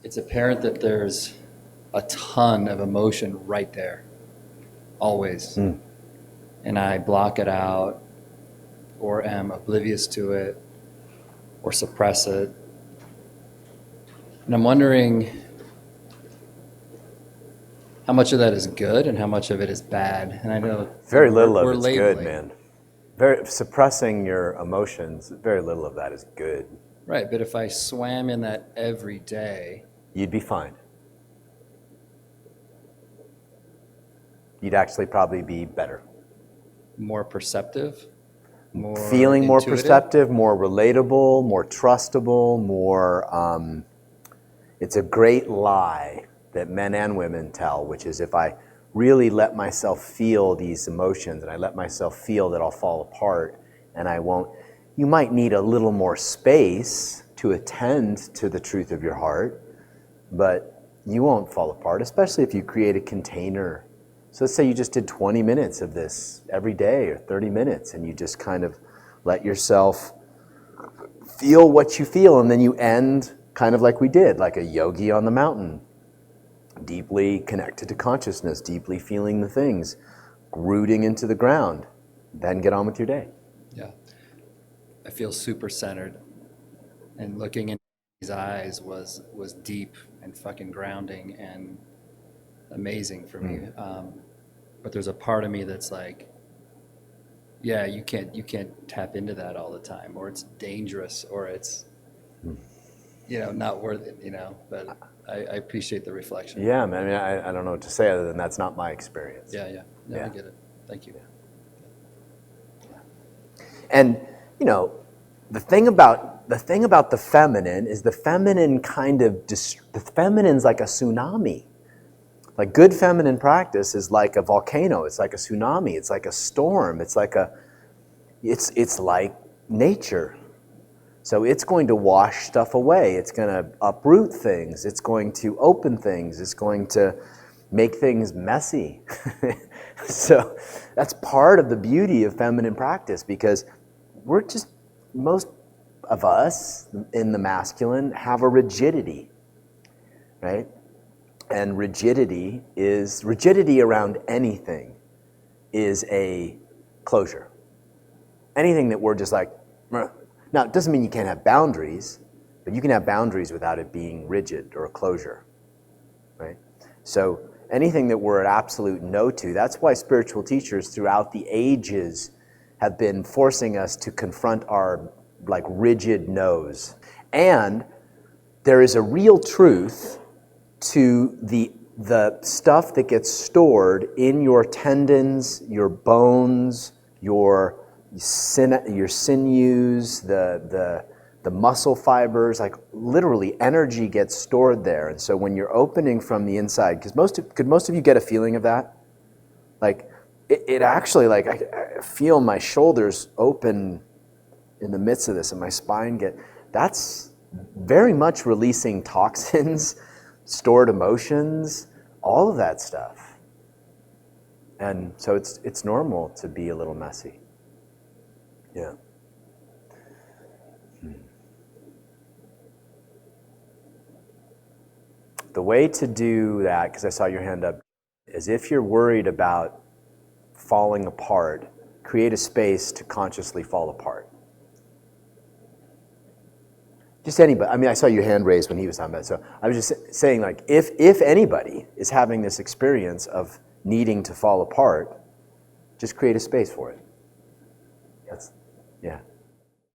it's apparent that there's a ton of emotion right there, always. And I block it out or am oblivious to it or suppress it. And I'm wondering how much of that is good and how much of it is bad. And I know very little of we're it's labeling. good, man. Suppressing your emotions, very little of that is good. Right, but if I swam in that every day, you'd be fine. You'd actually probably be better. More perceptive, more feeling more intuitive? perceptive, more relatable, more trustable, more. It's a great lie that men and women tell, which is if I really let myself feel these emotions and I let myself feel that I'll fall apart and I won't. You might need a little more space to attend to the truth of your heart, but you won't fall apart, especially if you create a container. So let's say you just did 20 minutes of this every day or 30 minutes and you just kind of let yourself feel what you feel, and then you end kind of like we did, like a yogi on the mountain, deeply connected to consciousness, deeply feeling the things, rooting into the ground, then get on with your day. Yeah. I feel super centered, and looking in his eyes was deep and fucking grounding and amazing for me. But there's a part of me that's like, yeah, you can't tap into that all the time, or it's dangerous, or it's not worth it, but I appreciate the reflection. Yeah, man, I mean, I don't know what to say other than that's not my experience. Yeah. No, I get it. Thank you. And the thing about the feminine is the feminine the feminine's like a tsunami. Like good feminine practice is like a volcano. It's like a tsunami. It's like a storm. It's like nature. So it's going to wash stuff away. It's going to uproot things. It's going to open things. It's going to make things messy. So that's part of the beauty of feminine practice, because most of us in the masculine have a rigidity, right? And rigidity around anything is a closure. Anything that we're just like, meh. Now, it doesn't mean you can't have boundaries, but you can have boundaries without it being rigid or a closure, right? So anything that we're at absolute no to, that's why spiritual teachers throughout the ages have been forcing us to confront our rigid no's. And there is a real truth to the stuff that gets stored in your tendons, your bones, your sinews, the muscle fibers, literally energy gets stored there. And so when you're opening from the inside, because could most of you get a feeling of that? It actually, I feel my shoulders open in the midst of this and my spine that's very much releasing toxins, stored emotions, all of that stuff. And so it's normal to be a little messy. Yeah. The way to do that, because I saw your hand up, is if you're worried about falling apart, create a space to consciously fall apart. Just anybody. I mean, I saw your hand raised when he was talking about it. So I was just saying, if anybody is having this experience of needing to fall apart, just create a space for it. Yeah.